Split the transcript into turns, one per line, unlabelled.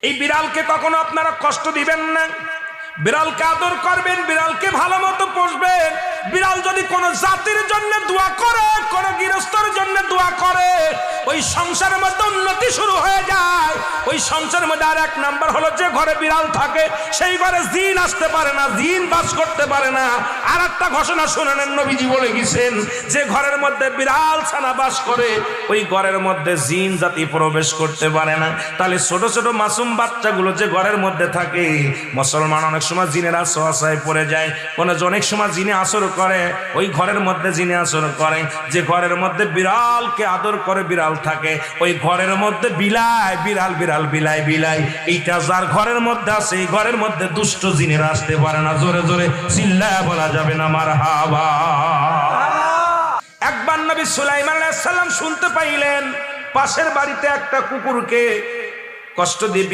এই বিড়ালকে কখনো আপনারা কষ্ট দিবেন না, বিড়ালকে আদর করবেন, বিড়ালকে ভালো মতো পুষবেন। বিড়াল যদি কোনো জাতির জন্য দোয়া করে, কোনো গৃহস্থর জন্য দোয়া করে, ওই সংসারের মধ্যে উন্নতি শুরু হয়ে যায়। ওই সংসারের মধ্যে আর এক নাম্বার হলো, যে ঘরে বিড়াল থাকে সেই ঘরে জিন আসতে পারে না, জিন বাস করতে পারে না। আর একটা ঘোষণা শুনেন, নবীজি বলে গেছেন, যে ঘরের মধ্যে বিড়াল ছানা বাস করে ওই ঘরের মধ্যে জিন জাতি প্রবেশ করতে পারে না। তাহলে ছোট ছোট মাসুম বাচ্চাগুলো যে ঘরের মধ্যে থাকে, মুসলমান অনেক সময় জিনের আশ্রয় পড়ে যায়, অনেক সময় জিনে আসর করে, ওই ঘরের মধ্যে জিনে আসর করে। যে ঘরের মধ্যে বিড়ালকে আদর করে বিড়াল থাকে, ওই ঘরের মধ্যে বিলাই বিড়াল বিড়াল বিলাই বিলাই, এইটা যার ঘরের মধ্যে আছে এই ঘরের মধ্যে দুষ্ট জিনেরা আসতে পারে না। জোরে জোরে চিল্লায়া বলা যাবে না মারহাবা। একবার নবী সুলাইমান আলাইহিস সালাম শুনতে পাইলেন পাশের বাড়িতে একটা কুকুরকে কষ্ট দিয়ে